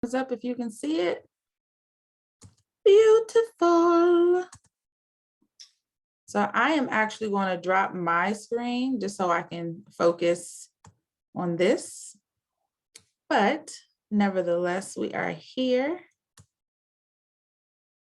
Thumbs up if you can see it. Beautiful. So I am actually going to drop my screen just so I can focus on this. But nevertheless, we are here.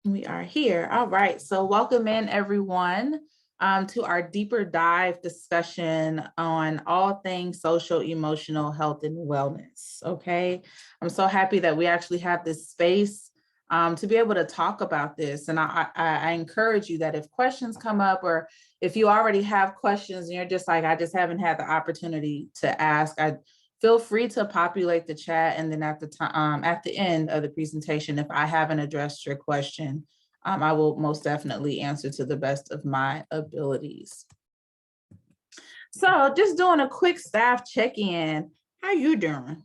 We are here. All right. So welcome in, everyone, to our deeper dive discussion on all things social, emotional health and wellness. Okay. I'm so happy that we actually have this space to be able to talk about this. And I encourage you that if questions come up, or if you already have questions and you're just like, I just haven't had the opportunity to ask, feel free to populate the chat, and then at the end of the presentation, if I haven't addressed your question, I will most definitely answer to the best of my abilities. So just doing a quick staff check-in. How you doing?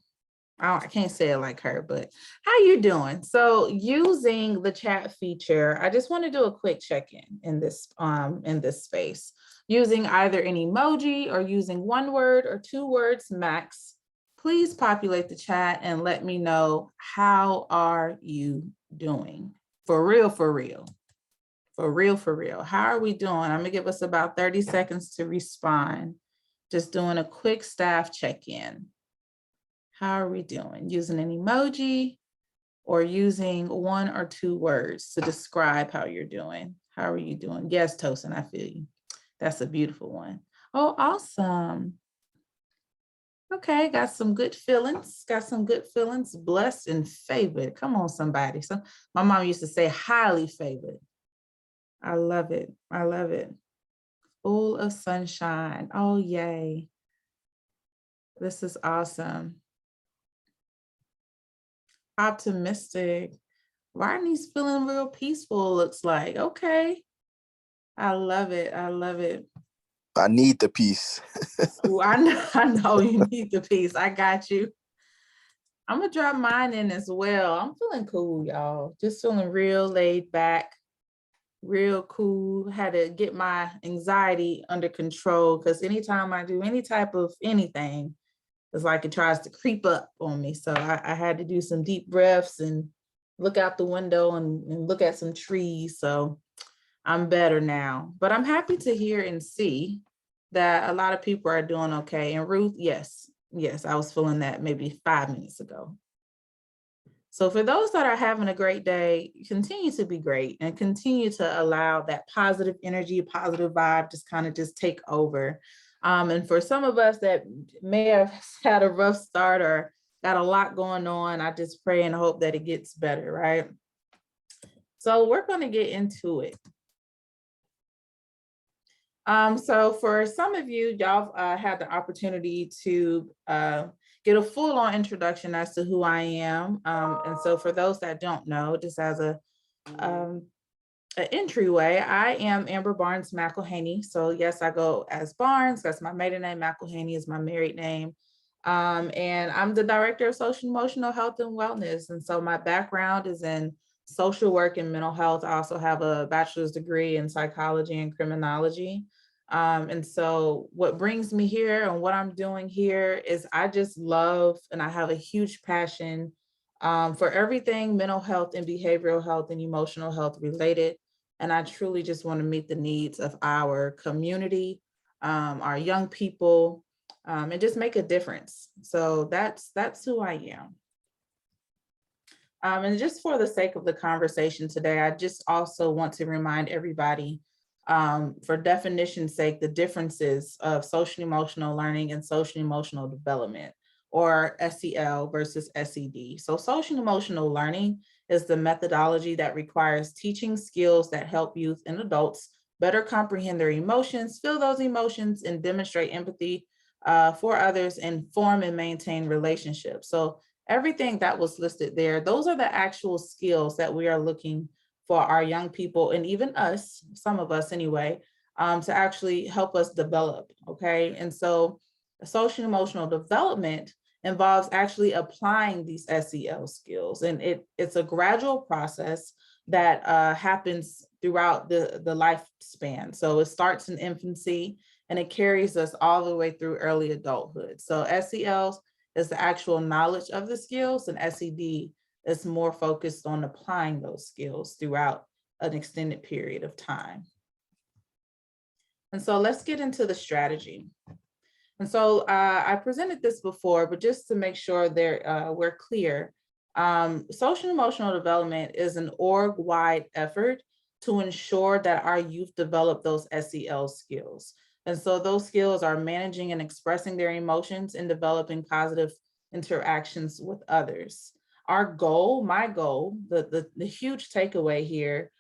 Oh, I can't say it like her, but how you doing? So using the chat feature, I just want to do a quick check-in in this space, using either an emoji or using one word or 2 words max. Please populate the chat and let me know, how are you doing? For real, for real. For real, for real. How are we doing? I'm gonna give us about 30 seconds to respond. Just doing a quick staff check-in. How are we doing? Using an emoji or using 1 or 2 words to describe how you're doing? How are you doing? Yes, Tosin, I feel you. That's a beautiful one. Oh, awesome. Okay, got some good feelings. Got some good feelings. Blessed and favored. Come on, somebody. So my mom used to say highly favored. I love it. I love it. Full of sunshine. Oh, yay. This is awesome. Optimistic. Rodney's feeling real peaceful, looks like. Okay. I love it. I love it. I need the peace. Ooh, I know you need the peace. I got you. I'm gonna drop mine in as well. I'm feeling cool, y'all. Just feeling real laid back, real cool. Had to get my anxiety under control, because anytime I do any type of anything, it's like it tries to creep up on me. So I had to do some deep breaths and look out the window and look at some trees. So I'm better now, but I'm happy to hear and see that a lot of people are doing okay. And Ruth, yes, I was feeling that maybe 5 minutes ago. So for those that are having a great day, continue to be great and continue to allow that positive energy, positive vibe just take over. And for some of us that may have had a rough start or got a lot going on, I just pray and hope that it gets better, right? So we're going to get into it. So for some of you, y'all had the opportunity to get a full-on introduction as to who I am. And so for those that don't know, just as an entryway, I am Amber Barnes McElhaney. So yes, I go as Barnes. That's my maiden name. McElhaney is my married name. And I'm the director of social emotional health and wellness. And so my background is in social work and mental health. I also have a bachelor's degree in psychology and criminology. And so what brings me here and what I'm doing here is I just love, and I have a huge passion for everything mental health and behavioral health and emotional health related. And I truly just want to meet the needs of our community, our young people, and just make a difference. So that's who I am. And just for the sake of the conversation today, I just also want to remind everybody, for definition's sake, the differences of social emotional learning and social emotional development, or SEL versus SED. So social emotional learning is the methodology that requires teaching skills that help youth and adults better comprehend their emotions, feel those emotions, and demonstrate empathy for others, and form and maintain relationships. So everything that was listed there, those are the actual skills that we are looking for our young people, and even us, some of us anyway, to actually help us develop, okay? And so social emotional development involves actually applying these SEL skills, and it's a gradual process that happens throughout the lifespan. So it starts in infancy and it carries us all the way through early adulthood. So SELs is the actual knowledge of the skills, and SED is more focused on applying those skills throughout an extended period of time. And so let's get into the strategy. And so I presented this before, but just to make sure we're clear, social emotional development is an org-wide effort to ensure that our youth develop those SEL skills. And so those skills are managing and expressing their emotions and developing positive interactions with others. Our goal, my goal, the huge takeaway here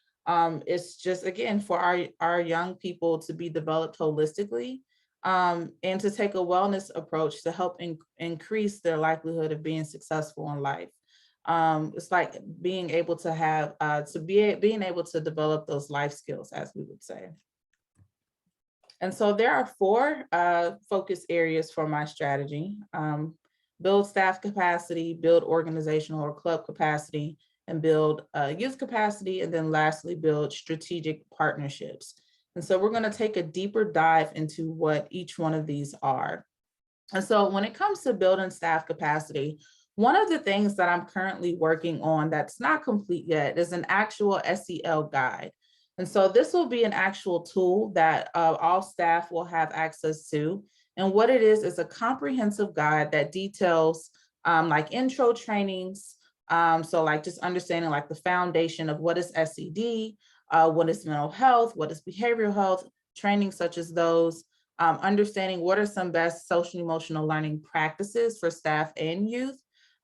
is just, again, for our young people to be developed holistically, and to take a wellness approach to help increase their likelihood of being successful in life. It's like being able to have, being able to develop those life skills, as we would say. And so there are 4 focus areas for my strategy: build staff capacity, build organizational or club capacity, and build youth capacity, and then lastly, build strategic partnerships. And so we're going to take a deeper dive into what each one of these are. And so when it comes to building staff capacity, one of the things that I'm currently working on that's not complete yet is an actual SEL guide. And so this will be an actual tool that all staff will have access to. And what it is a comprehensive guide that details like intro trainings. So like just understanding like the foundation of what is SED, what is mental health, what is behavioral health, training such as those, understanding what are some best social emotional learning practices for staff and youth,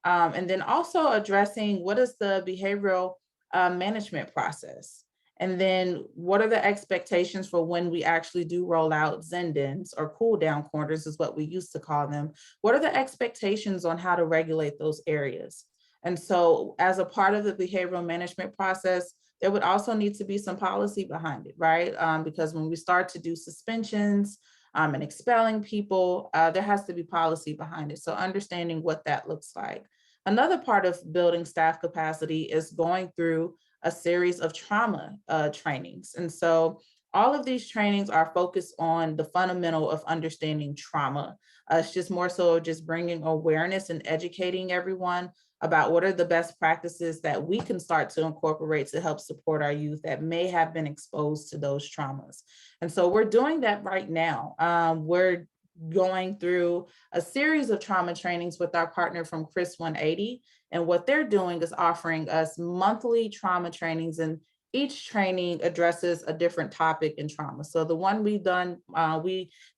and then also addressing what is the behavioral management process. And then what are the expectations for when we actually do roll out Zendens, or cool down corners is what we used to call them. What are the expectations on how to regulate those areas? And so as a part of the behavioral management process, there would also need to be some policy behind it, right? Because when we start to do suspensions and expelling people, there has to be policy behind it. So understanding what that looks like. Another part of building staff capacity is going through a series of trauma trainings. And so all of these trainings are focused on the fundamental of understanding trauma. It's just more so just bringing awareness and educating everyone about what are the best practices that we can start to incorporate to help support our youth that may have been exposed to those traumas. And so we're doing that right now. We're going through a series of trauma trainings with our partner from Chris 180. And what they're doing is offering us monthly trauma trainings, and each training addresses a different topic in trauma. So the one we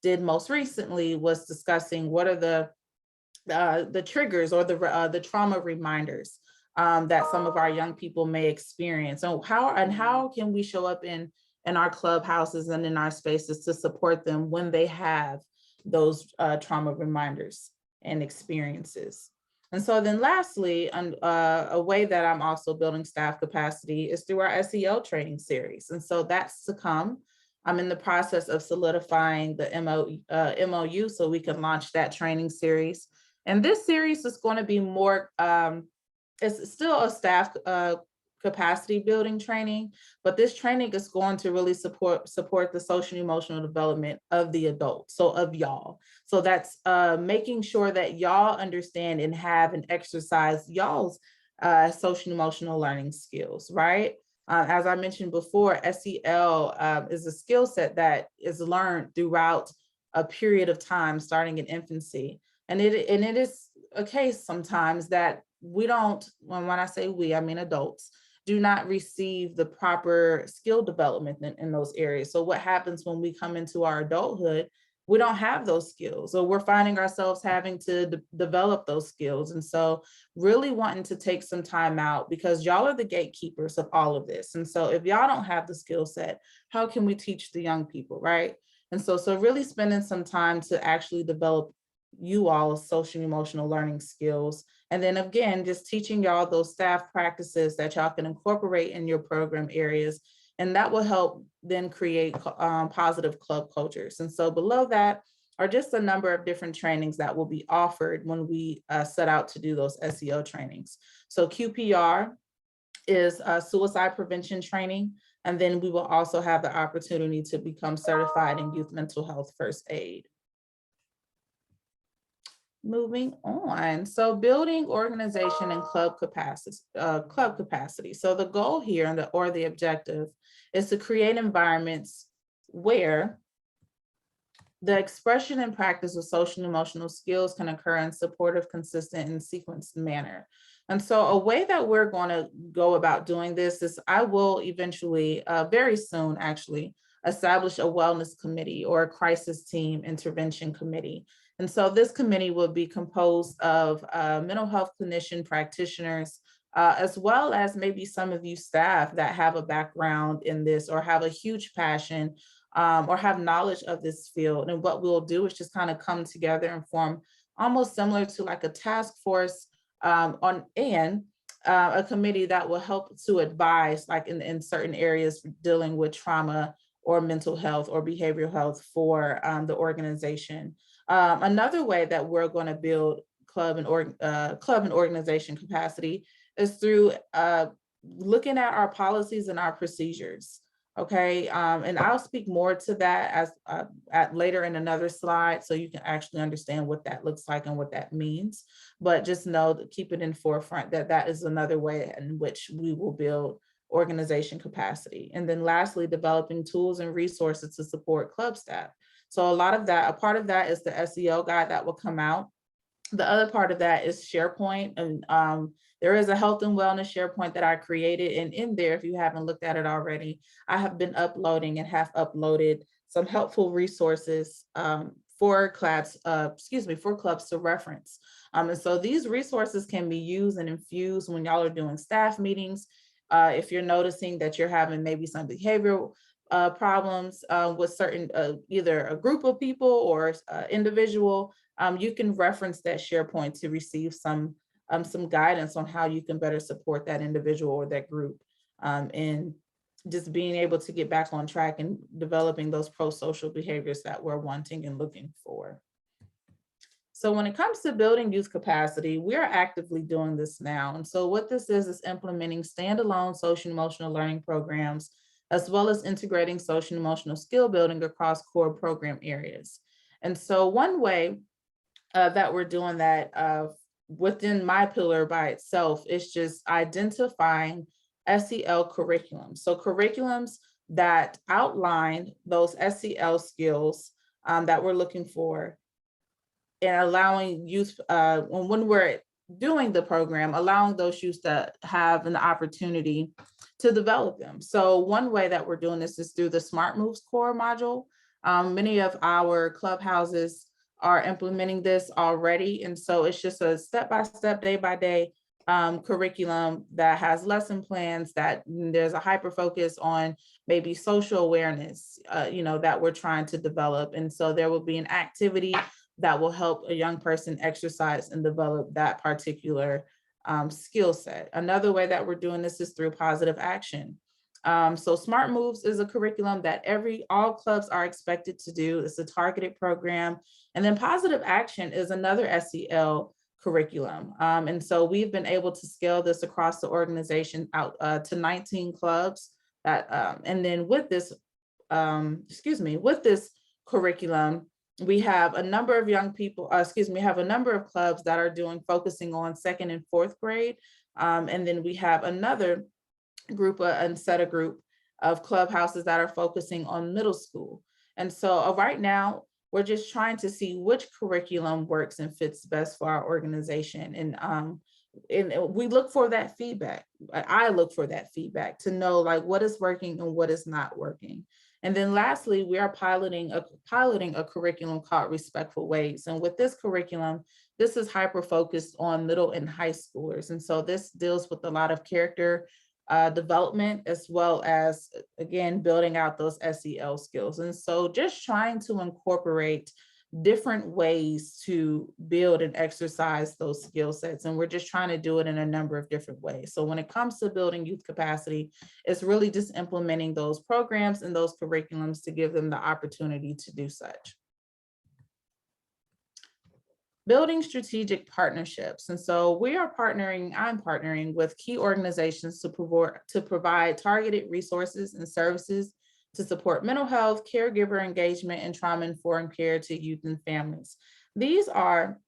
did most recently was discussing what are the triggers or the trauma reminders that some of our young people may experience. So how can we show up in our clubhouses and in our spaces to support them when they have those trauma reminders and experiences. And so then lastly, a way that I'm also building staff capacity is through our SEL training series. And so that's to come. I'm in the process of solidifying the MOU so we can launch that training series. And this series is going to be more, it's still a staff capacity building training, but this training is going to really support the social emotional development of the adults, so of y'all. So that's making sure that y'all understand and have and exercise y'all's social emotional learning skills, right? As I mentioned before, SEL is a skill set that is learned throughout a period of time, starting in infancy. And it is a case sometimes that we don't, when I say we, I mean adults, do not receive the proper skill development in those areas. So what happens when we come into our adulthood, we don't have those skills. So we're finding ourselves having to develop those skills. And so really wanting to take some time out, because y'all are the gatekeepers of all of this. And so if y'all don't have the skill set, how can we teach the young people, right? And so really spending some time to actually develop you all social emotional learning skills. And then again, just teaching y'all those staff practices that y'all can incorporate in your program areas. And that will help then create positive club cultures. And so below that are just a number of different trainings that will be offered when we set out to do those SEO trainings. So QPR is suicide prevention training. And then we will also have the opportunity to become certified in youth mental health first aid. Moving on. So building organization and club capacity. So the goal here or the objective is to create environments where the expression and practice of social and emotional skills can occur in supportive, consistent, and sequenced manner. And so a way that we're going to go about doing this is I will eventually, very soon actually, establish a wellness committee or a crisis team intervention committee. And so this committee will be composed of mental health clinician practitioners, as well as maybe some of you staff that have a background in this or have a huge passion or have knowledge of this field. And what we'll do is just kind of come together and form almost similar to like a task force a committee that will help to advise like in certain areas dealing with trauma or mental health or behavioral health for the organization. Another way that we're going to build club and organization capacity is through looking at our policies and our procedures. Okay, and I'll speak more to that as at later in another slide, so you can actually understand what that looks like and what that means. But just know that keep it in forefront that that is another way in which we will build organization capacity. And then lastly, developing tools and resources to support club staff. So a part of that is the SEL guide that will come out. The other part of that is SharePoint, and there is a health and wellness SharePoint that I created, and in there, if you haven't looked at it already, I have been uploading and have uploaded some helpful resources for clubs to reference. And so these resources can be used and infused when y'all are doing staff meetings. If you're noticing that you're having maybe some behavioral problems with certain, either a group of people or individual, you can reference that SharePoint to receive some guidance on how you can better support that individual or that group in just being able to get back on track and developing those pro-social behaviors that we're wanting and looking for. So when it comes to building youth capacity, we are actively doing this now. And so what this is implementing standalone social and emotional learning programs, as well as integrating social and emotional skill building across core program areas. And so one way that we're doing that within my pillar by itself is just identifying SEL curriculums. So curriculums that outline those SEL skills that we're looking for, and allowing youth, when we're doing the program, allowing those youth to have an opportunity to develop them. So one way that we're doing this is through the Smart Moves core module. Many of our clubhouses are implementing this already. And so it's just a step-by-step, day-by-day curriculum that has lesson plans, that there's a hyper focus on maybe social awareness, that we're trying to develop. And so there will be an activity that will help a young person exercise and develop that particular skill set. Another way that we're doing this is through positive action. So Smart Moves is a curriculum that all clubs are expected to do. It's a targeted program. And then positive action is another SEL curriculum. And so we've been able to scale this across the organization out to 19 clubs. And then with this, with this curriculum, we have a number of young people, we have a number of clubs that are focusing on 2nd and 4th grade. And then we have another group of clubhouses that are focusing on middle school. And so right now, we're just trying to see which curriculum works and fits best for our organization. And we look for that feedback. I look for that feedback to know like what is working and what is not working. And then lastly, we are piloting a curriculum called Respectful Ways. And with this curriculum, this is hyper focused on middle and high schoolers. And so this deals with a lot of character development, as well as, again, building out those SEL skills. And so just trying to incorporate different ways to build and exercise those skill sets. And we're just trying to do it in a number of different ways. So when it comes to building youth capacity, it's really just implementing those programs and those curriculums to give them the opportunity to do such. Building strategic partnerships. And so I'm partnering with key organizations to provide targeted resources and services to support mental health, caregiver engagement, and trauma-informed care to youth and families. These are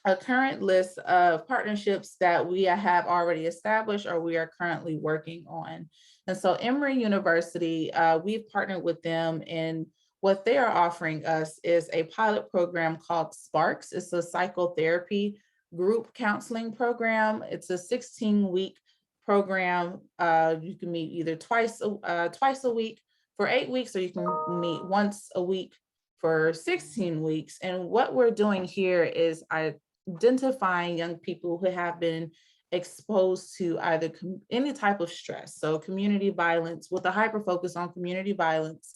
a current list of partnerships that we have already established or we are currently working on. And so Emory University, we've partnered with them, and what they are offering us is a pilot program called Sparks. It's a psychotherapy group counseling program. It's a 16-week program. You can meet either twice a week for 8 weeks, or you can meet once a week for 16 weeks. And what we're doing here is identifying young people who have been exposed to either any type of stress, so community violence, with a hyper focus on community violence,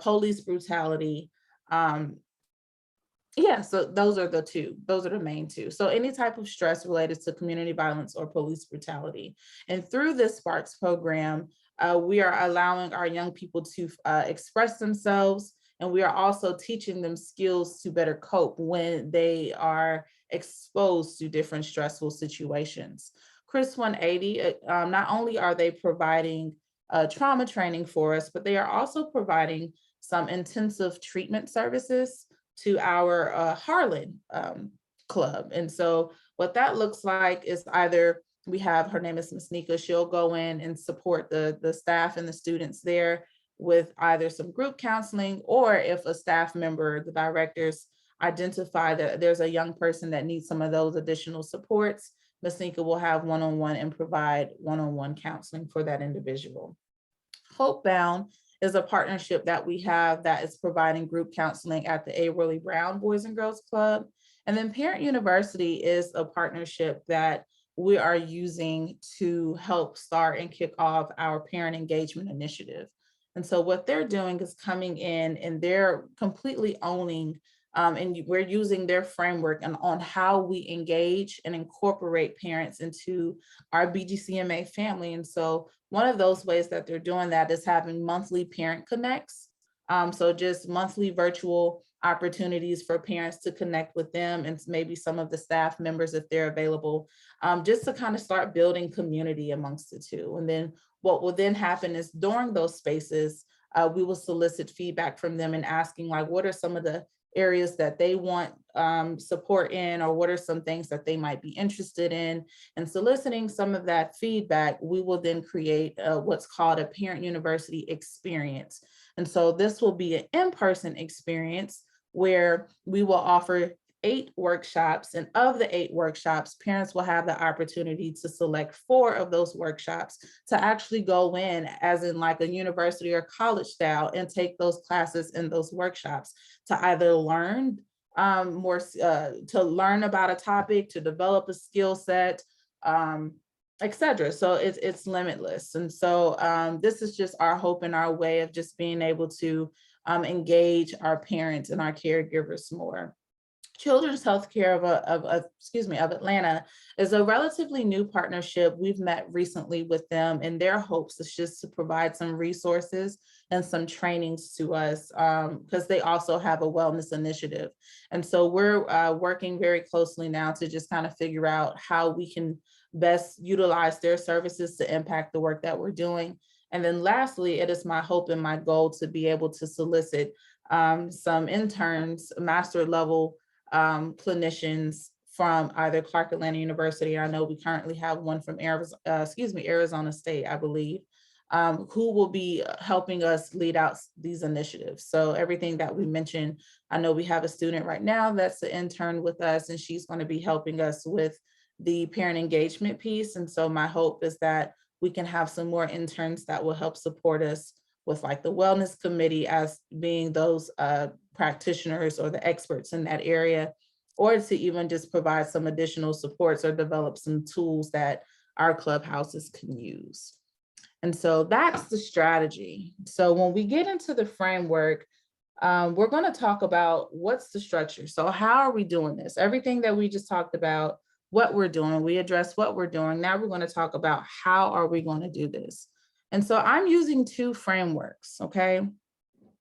police brutality. Yeah, so those are the main two. So any type of stress related to community violence or police brutality. And through this Sparks program, we are allowing our young people to express themselves, and we are also teaching them skills to better cope when they are exposed to different stressful situations. Chris 180, not only are they providing trauma training for us, but they are also providing some intensive treatment services to our Harlan club. And so what that looks like is either we have, her name is Ms. Nika, she'll go in and support the staff and the students there with either some group counseling, or if a staff member, the directors identify that there's a young person that needs some of those additional supports, Ms. Nika will have one-on-one and provide one-on-one counseling for that individual. Hopebound is a partnership that we have that is providing group counseling at the A. Worley Brown Boys and Girls Club. And then Parent University is a partnership that we are using to help start and kick off our parent engagement initiative. And so what they're doing is coming in and they're completely owning and we're using their framework and on how we engage and incorporate parents into our BGCMA family. And so one of those ways that they're doing that is having monthly parent connects. So just monthly virtual opportunities for parents to connect with them and maybe some of the staff members if they're available, just to kind of start building community amongst the two. And then what will then happen is during those spaces, we will solicit feedback from them and asking like, what are some of the areas that they want support in, or what are some things that they might be interested in, and soliciting some of that feedback. We will then create what's called a Parent University experience. And so this will be an in-person experience where we will offer 8 workshops, and of the 8 workshops, parents will have the opportunity to select 4 of those workshops to actually go in as in like a university or college style and take those classes in those workshops to either learn more, to learn about a topic, to develop a skill set, etc. So it's limitless. And so this is just our hope and our way of just being able to engage our parents and our caregivers more. Children's Healthcare of Atlanta is a relatively new partnership. We've met recently with them, and their hopes is just to provide some resources and some trainings to us because they also have a wellness initiative. And so we're working very closely now to just kind of figure out how we can best utilize their services to impact the work that we're doing. And then lastly, it is my hope and my goal to be able to solicit some interns, master level clinicians from either Clark Atlanta University. I know we currently have one from Arizona State, I believe, who will be helping us lead out these initiatives. So everything that we mentioned, I know we have a student right now that's an intern with us, and she's going to be helping us with the parent engagement piece. And so my hope is that we can have some more interns that will help support us with like the wellness committee as being those practitioners or the experts in that area, or to even just provide some additional supports or develop some tools that our clubhouses can use. And so that's the strategy. So when we get into the framework, we're going to talk about what's the structure. So how are we doing this? Everything that we just talked about, what we're doing, we address what we're doing. Now we're going to talk about how are we going to do this? And so I'm using 2 frameworks, okay?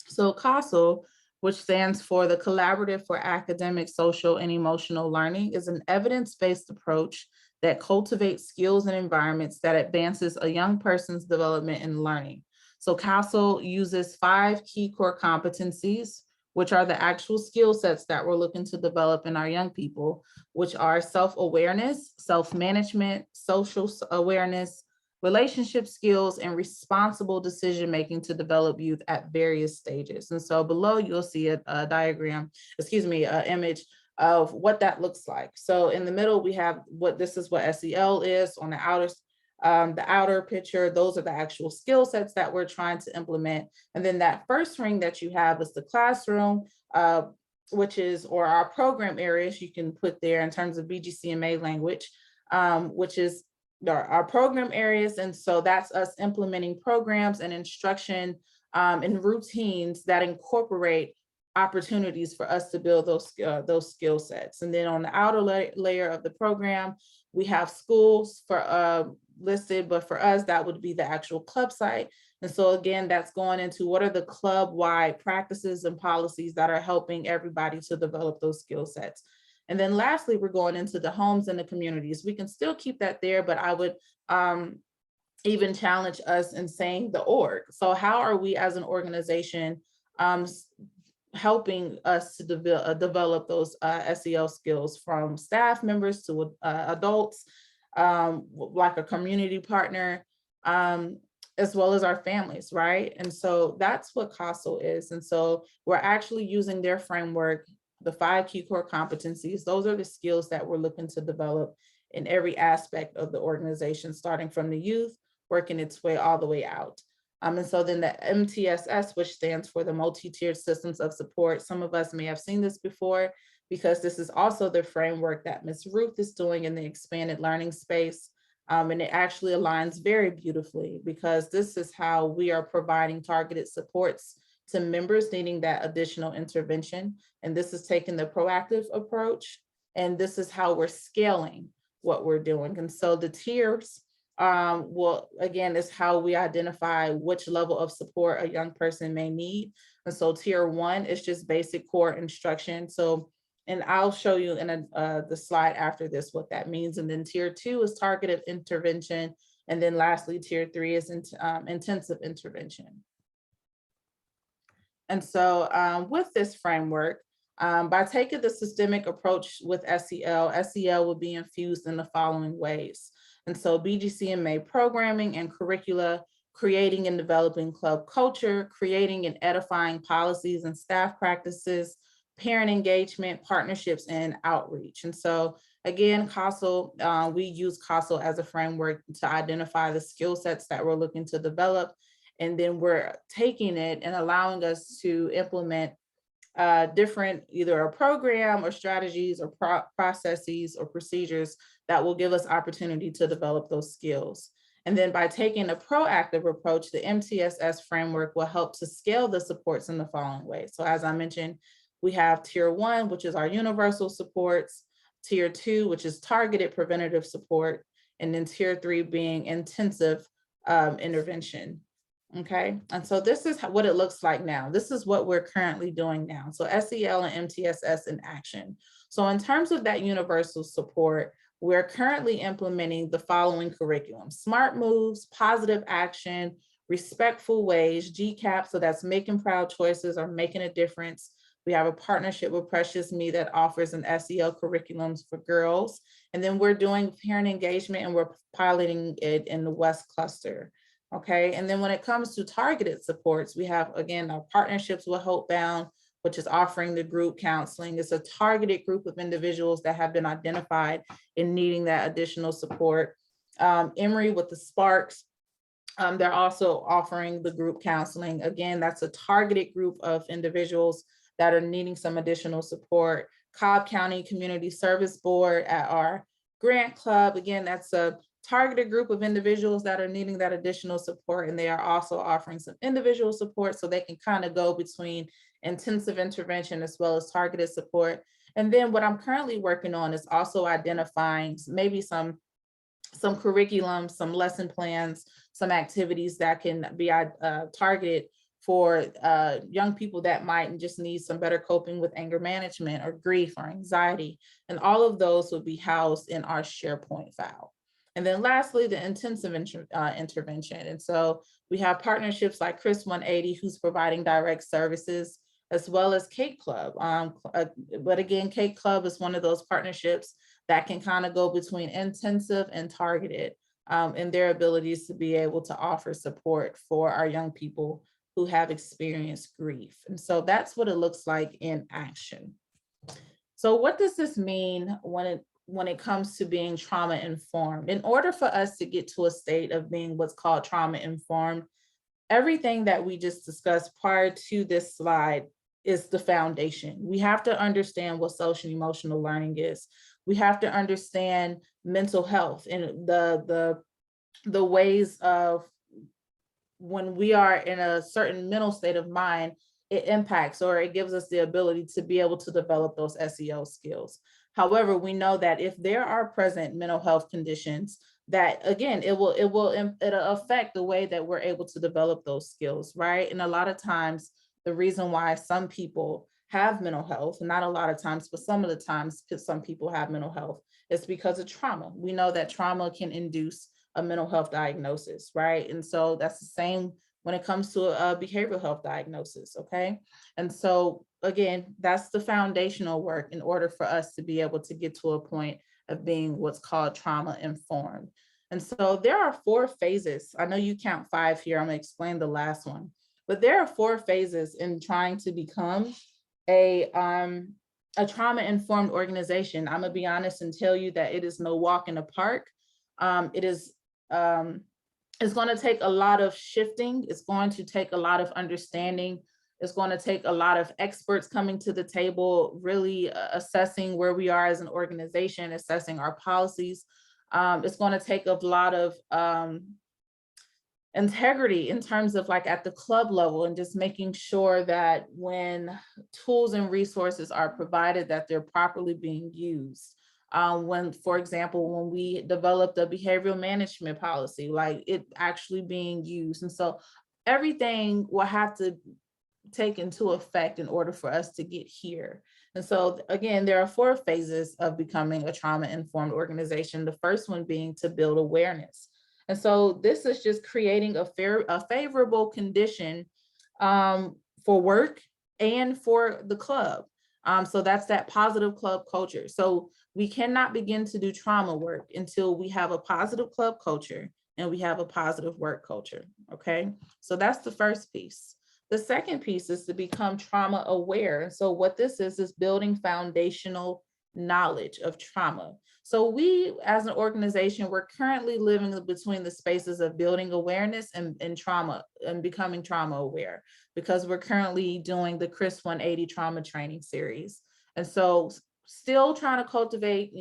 So CASEL, which stands for the Collaborative for Academic, Social, and Emotional Learning, is an evidence-based approach that cultivates skills and environments that advances a young person's development and learning. So CASEL uses 5 key core competencies, which are the actual skill sets that we're looking to develop in our young people, which are self-awareness, self-management, social awareness, relationship skills, and responsible decision-making to develop youth at various stages. And so below you'll see a diagram, excuse me, an image of what that looks like. So in the middle, we have this is what SEL is. On the outer picture, those are the actual skill sets that we're trying to implement. And then that first ring that you have is the classroom, which is, or our program areas you can put there in terms of BGCMA language, which is our program areas. And so that's us implementing programs and instruction and routines that incorporate opportunities for us to build those skill sets. And then on the outer layer of the program, we have schools for listed, but for us, that would be the actual club site. And so again, that's going into what are the club-wide practices and policies that are helping everybody to develop those skill sets. And then lastly, we're going into the homes and the communities. We can still keep that there, but I would even challenge us in saying the org. So how are we as an organization helping us to develop those SEL skills, from staff members to adults, like a community partner, as well as our families, right? And so that's what CASEL is. And so we're actually using their framework, the 5 key core competencies. Those are the skills that we're looking to develop in every aspect of the organization, starting from the youth, working its way all the way out. And so then the MTSS, which stands for the multi-tiered systems of support. Some of us may have seen this before, because this is also the framework that Ms. Ruth is doing in the expanded learning space. And it actually aligns very beautifully, because this is how we are providing targeted supports to members needing that additional intervention. And this is taking the proactive approach. And this is how we're scaling what we're doing. And so the tiers, well, again, is how we identify which level of support a young person may need. And so tier 1 is just basic core instruction. So, and I'll show you in the slide after this what that means. And then tier 2 is targeted intervention. And then lastly, tier 3 is intensive intervention. And so with this framework, by taking the systemic approach with SEL will be infused in the following ways. And so BGCMA programming and curricula, creating and developing club culture, creating and edifying policies and staff practices, parent engagement, partnerships, and outreach. And so again, CASEL, we use CASEL as a framework to identify the skill sets that we're looking to develop. And then we're taking it and allowing us to implement different, either a program or strategies or processes or procedures that will give us opportunity to develop those skills. And then by taking a proactive approach, the MTSS framework will help to scale the supports in the following ways. So as I mentioned, we have tier 1, which is our universal supports, tier 2, which is targeted preventative support, and then tier 3 being intensive intervention. Okay, and so this is what it looks like now. This is what we're currently doing now. So SEL and MTSS in action. So in terms of that universal support, we're currently implementing the following curriculum: SMART moves, positive action, respectful ways, GCAP, so that's making proud choices or making a difference. We have a partnership with Precious Me that offers an SEL curriculums for girls. And then we're doing parent engagement, and we're piloting it in the West Cluster. Okay, and then when it comes to targeted supports, we have, again, our partnerships with Hopebound, which is offering the group counseling. It's a targeted group of individuals that have been identified in needing that additional support. Emory with the Sparks, they're also offering the group counseling. Again, that's a targeted group of individuals that are needing some additional support. Cobb County Community Service Board at our Grant Club, again, that's a targeted group of individuals that are needing that additional support, and they are also offering some individual support, so they can kind of go between intensive intervention as well as targeted support. And then what I'm currently working on is also identifying maybe some curriculum, some lesson plans, some activities that can be targeted for young people that might just need some better coping with anger management or grief or anxiety. And all of those will be housed in our SharePoint file. And then lastly, the intensive intervention. And so we have partnerships like Chris 180, who's providing direct services, as well as Cake Club. But again, Cake Club is one of those partnerships that can kind of go between intensive and targeted in their abilities to be able to offer support for our young people who have experienced grief. And so that's what it looks like in action. So what does this mean when it comes to being trauma informed? In order for us to get to a state of being what's called trauma informed, everything that we just discussed prior to this slide is the foundation. We have to understand what social and emotional learning is. We have to understand mental health and the ways of when we are in a certain mental state of mind, it impacts or it gives us the ability to be able to develop those SEL skills. However, we know that if there are present mental health conditions, that again, it'll affect the way that we're able to develop those skills, right? And a lot of times, the reason why some people have mental health, not a lot of times, but some of the times, because some people have mental health, is because of trauma. We know that trauma can induce a mental health diagnosis, right? And so that's the same when it comes to a behavioral health diagnosis, okay? And so again, that's the foundational work in order for us to be able to get to a point of being what's called trauma informed. And so there are 4 phases. I know you count 5 here. I'm gonna explain the last one, but there are 4 phases in trying to become a trauma informed organization. I'm gonna be honest and tell you that it is no walk in the park. It's going to take a lot of shifting. It's going to take a lot of understanding. It's going to take a lot of experts coming to the table, really assessing where we are as an organization, assessing our policies. It's going to take a lot of integrity in terms of like at the club level and just making sure that when tools and resources are provided, that they're properly being used. When, for example, when we developed a behavioral management policy, like it actually being used. And so everything will have to take into effect in order for us to get here. And so again, there are 4 phases of becoming a trauma-informed organization. The first one being to build awareness. And so this is just creating a favorable condition for work and for the club. So that's that positive club culture. So we cannot begin to do trauma work until we have a positive club culture and we have a positive work culture, okay? So that's the first piece. The second piece is to become trauma aware. And so what this is building foundational knowledge of trauma. So we, as an organization, we're currently living between the spaces of building awareness and trauma and becoming trauma aware, because we're currently doing the Chris 180 trauma training series. And so still trying to cultivate,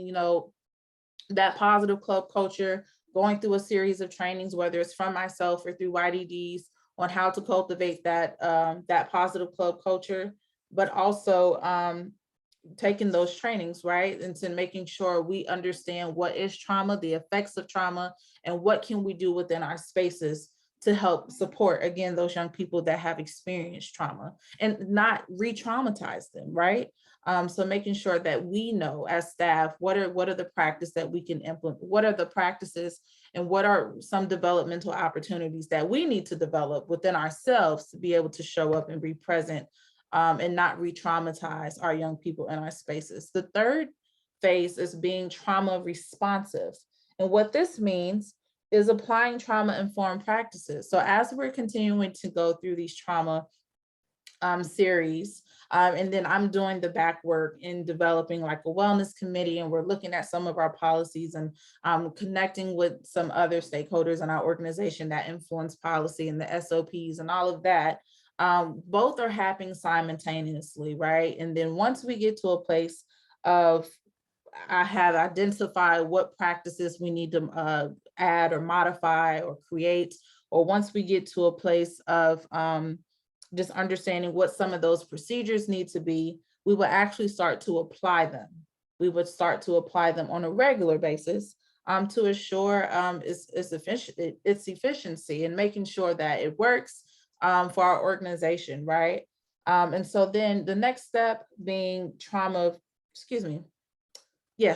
that positive club culture, going through a series of trainings, whether it's from myself or through YDDs, on how to cultivate that, that positive club culture, but also taking those trainings, right? And to making sure we understand what is trauma, the effects of trauma, and what can we do within our spaces to help support, again, those young people that have experienced trauma and not re-traumatize them, right? So making sure that we know as staff, what are the practices that we can implement, what are the practices and what are some developmental opportunities that we need to develop within ourselves to be able to show up and be present and not re-traumatize our young people in our spaces. The third phase is being trauma responsive. And what this means is applying trauma-informed practices. So as we're continuing to go through these trauma series, and then I'm doing the back work in developing like a wellness committee, and we're looking at some of our policies and connecting with some other stakeholders in our organization that influence policy and the SOPs and all of that. Both are happening simultaneously, right? And then once we get to a place of I have identified what practices we need to add or modify or create, or once we get to a place of just understanding what some of those procedures need to be, we will actually start to apply them. We would start to apply them on a regular basis to assure its efficiency and making sure that it works for our organization, right? And so then the next step being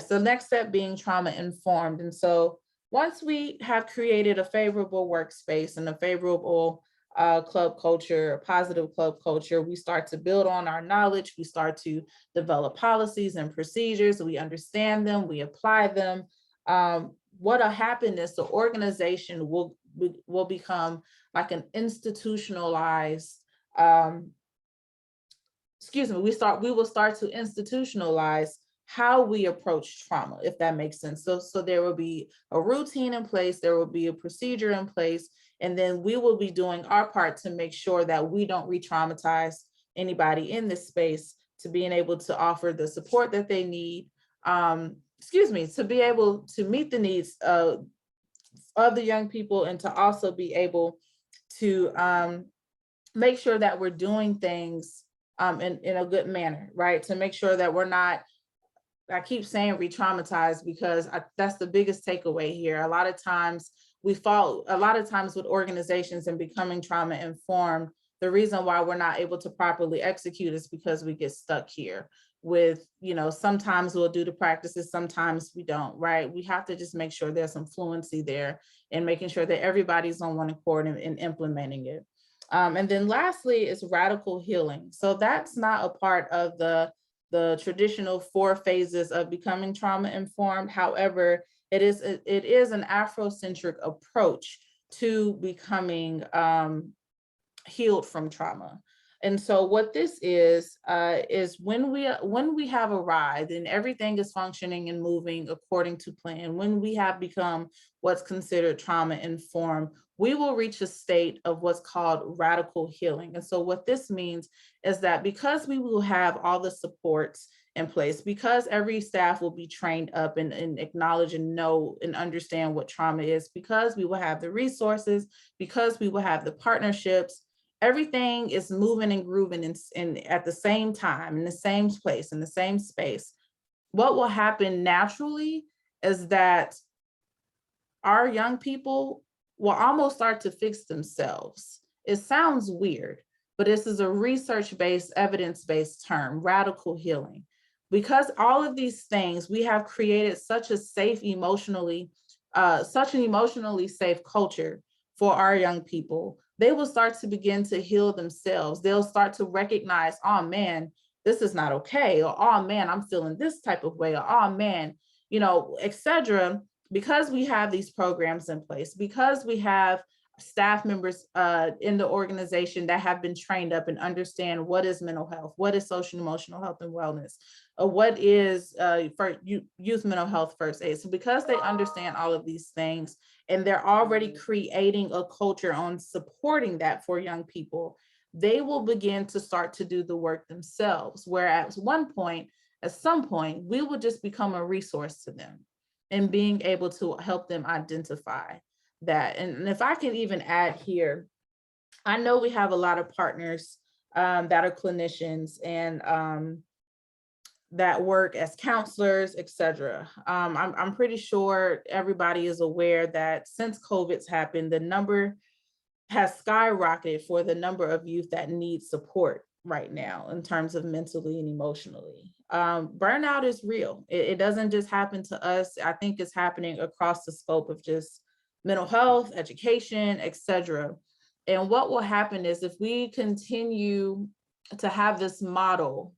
the next step being trauma informed. And so once we have created a favorable workspace and a favorable club culture, positive club culture. We start to build on our knowledge. We start to develop policies and procedures. We understand them. We apply them. What'll happen is the organization will become like an institutionalized, we will start to institutionalize how we approach trauma, if that makes sense. So there will be a routine in place, there will be a procedure in place, and then we will be doing our part to make sure that we don't re-traumatize anybody in this space, to being able to offer the support that they need, to be able to meet the needs of the young people, and to also be able to make sure that we're doing things in a good manner, right? To make sure that we're not, I keep saying re-traumatized because that's the biggest takeaway here. A lot of times with organizations and becoming trauma informed, the reason why we're not able to properly execute is because we get stuck here with, sometimes we'll do the practices, sometimes we don't, right? We have to just make sure there's some fluency there and making sure that everybody's on one accord in implementing it. And then lastly is radical healing. So that's not a part of the traditional 4 phases of becoming trauma informed. However, it is an Afrocentric approach to becoming healed from trauma. And so what this is when we have arrived and everything is functioning and moving according to plan, when we have become what's considered trauma informed, we will reach a state of what's called radical healing. And so what this means is that because we will have all the supports in place, because every staff will be trained up and acknowledge and know and understand what trauma is, because we will have the resources, because we will have the partnerships, everything is moving and grooving in at the same time, in the same place, in the same space. What will happen naturally is that our young people will almost start to fix themselves. It sounds weird, but this is a research-based, evidence-based term, radical healing. Because all of these things, we have created such an emotionally safe culture for our young people. They will start to begin to heal themselves. They'll start to recognize, oh man, this is not okay, or oh man, I'm feeling this type of way, or oh man, etc. Because we have these programs in place, because we have staff members in the organization that have been trained up and understand what is mental health, what is social emotional health and wellness, what is for youth mental health first aid. So because they understand all of these things and they're already creating a culture on supporting that for young people, they will begin to start to do the work themselves. Whereas at some point, we will just become a resource to them and being able to help them identify that. And if I can even add here, I know we have a lot of partners that are clinicians and that work as counselors, etc. I'm pretty sure everybody is aware that since COVID's happened, the number has skyrocketed for the number of youth that need support right now in terms of mentally and emotionally. Burnout is real. It doesn't just happen to us. I think it's happening across the scope of just mental health, education, etc. And what will happen is if we continue to have this model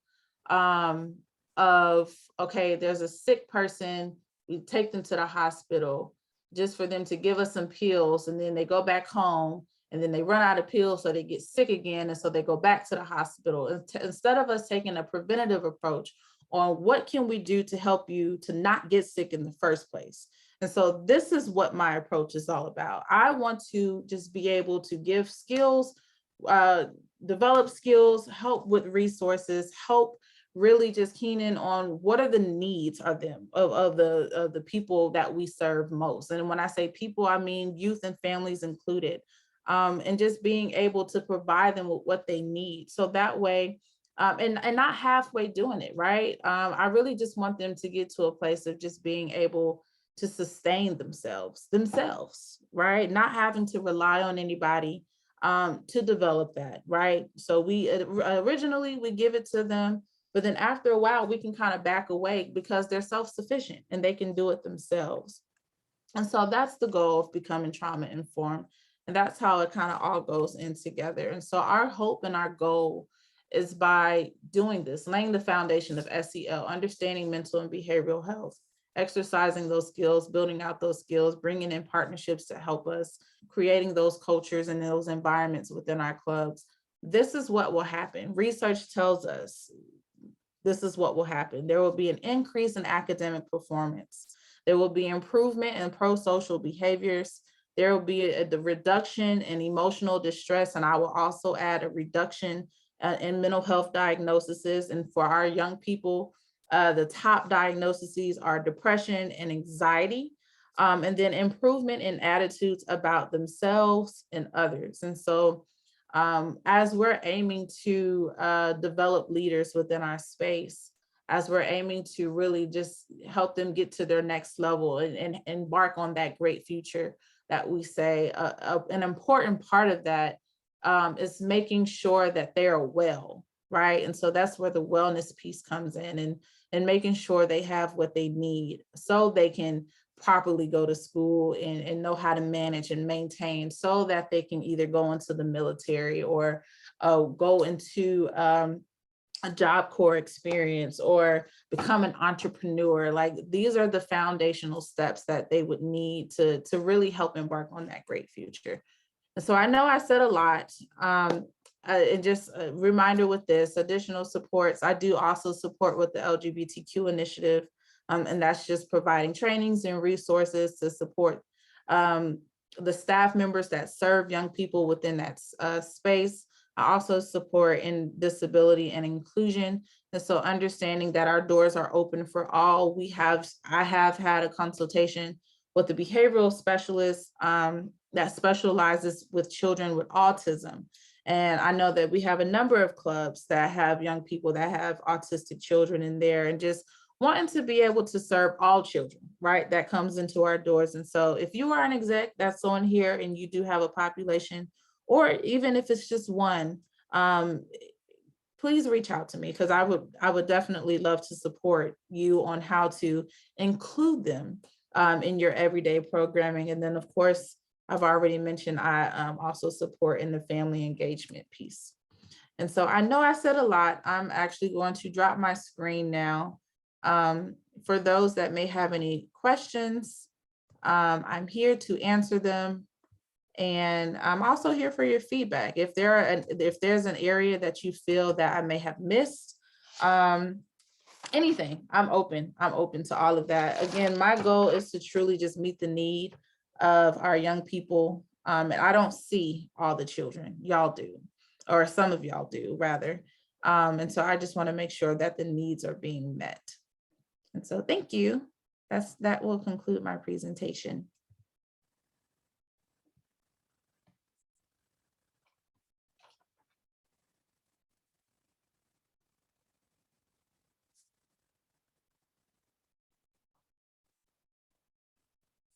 of, okay, there's a sick person, we take them to the hospital just for them to give us some pills, and then they go back home and then they run out of pills, so they get sick again, and so they go back to the hospital. Instead of us taking a preventative approach on what can we do to help you to not get sick in the first place. And so this is what my approach is all about. I want to just be able to give skills, develop skills, help with resources, help really just keen in on what are the needs of the people that we serve most. And when I say people, I mean youth and families included. And just being able to provide them with what they need. So that way, and not halfway doing it, right? I really just want them to get to a place of just being able to sustain themselves, right? Not having to rely on anybody to develop that, right? So we originally we give it to them, but then after a while we can kind of back away because they're self-sufficient and they can do it themselves. And so that's the goal of becoming trauma informed. And that's how it kind of all goes in together. And so our hope and our goal is by doing this, laying the foundation of SEL, understanding mental and behavioral health, exercising those skills, building out those skills, bringing in partnerships to help us, creating those cultures and those environments within our clubs. This is what will happen. Research tells us this is what will happen. There will be an increase in academic performance. There will be improvement in pro-social behaviors. There will be the reduction in emotional distress. And I will also add a reduction in mental health diagnoses. And for our young people, the top diagnoses are depression and anxiety, and then improvement in attitudes about themselves and others. And so as we're aiming to develop leaders within our space, as we're aiming to really just help them get to their next level and embark on that great future that we say, an important part of that is making sure that they are well, right? And so that's where the wellness piece comes in, and making sure they have what they need so they can properly go to school and know how to manage and maintain, so that they can either go into the military or go into a Job Corps experience or become an entrepreneur. Like, these are the foundational steps that they would need to really help embark on that great future. And so I know I said a lot. And just a reminder with this, additional supports, I do also support with the LGBTQ initiative. And that's just providing trainings and resources to support the staff members that serve young people within that space. I also support in disability and inclusion. And so understanding that our doors are open for all. I have had a consultation with the behavioral specialist that specializes with children with autism. And I know that we have a number of clubs that have young people that have autistic children in there, and just wanting to be able to serve all children, right? That comes into our doors. And so if you are an exec that's on here and you do have a population, or even if it's just one, please reach out to me, because I would definitely love to support you on how to include them in your everyday programming. And then of course, I've already mentioned, I also support in the family engagement piece. And so I know I said a lot. I'm actually going to drop my screen now. For those that may have any questions, I'm here to answer them. And I'm also here for your feedback. If there's an area that you feel that I may have missed, anything, I'm open to all of that. Again, my goal is to truly just meet the need of our young people. And I don't see all the children, y'all do, or some of y'all do rather. And so I just want to make sure that the needs are being met. And so thank you. That will conclude my presentation.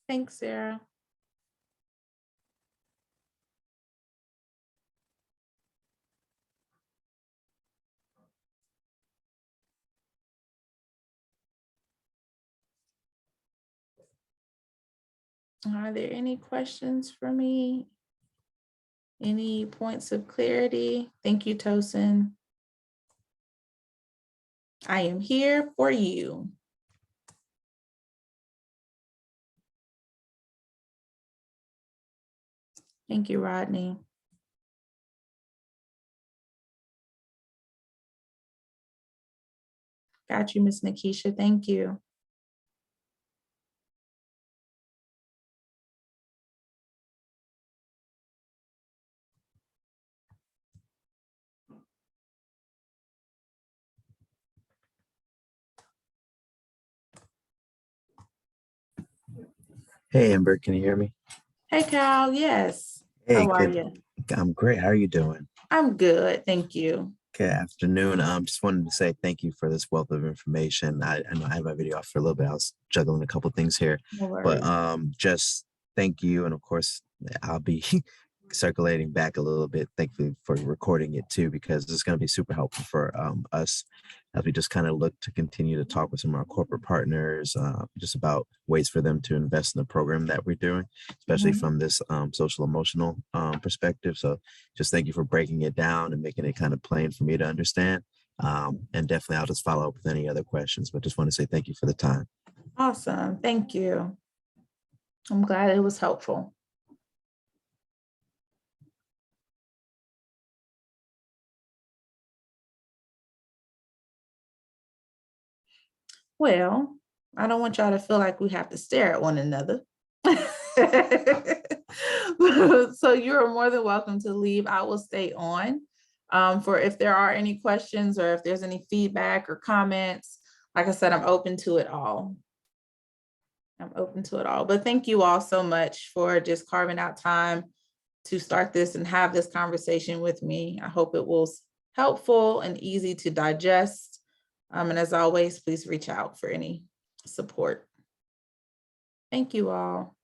Thanks, Sarah. Are there any questions for me? Any points of clarity? Thank you, Tosin. I am here for you. Thank you, Rodney. Got you, Miss Nikisha. Thank you. Hey, Amber, can you hear me? Hey, Cal. Yes. Hey, How are you? I'm great. How are you doing? I'm good. Thank you. Good afternoon. Just wanted to say thank you for this wealth of information. I know I had my video off for a little bit. I was juggling a couple things here, No but worries. just thank you. And of course, I'll be circulating back a little bit. Thank you for recording it too, because it's going to be super helpful for us as we just kind of look to continue to talk with some of our corporate partners, just about ways for them to invest in the program that we're doing, especially Mhm. from this social emotional perspective. So just thank you for breaking it down and making it kind of plain for me to understand. And definitely I'll just follow up with any other questions, but just want to say thank you for the time. Awesome. Thank you. I'm glad it was helpful. Well, I don't want y'all to feel like we have to stare at one another. So you're more than welcome to leave. I will stay on for if there are any questions or if there's any feedback or comments. Like I said, I'm open to it all. I'm open to it all. But thank you all so much for just carving out time to start this and have this conversation with me. I hope it was helpful and easy to digest. And as always, please reach out for any support. Thank you all.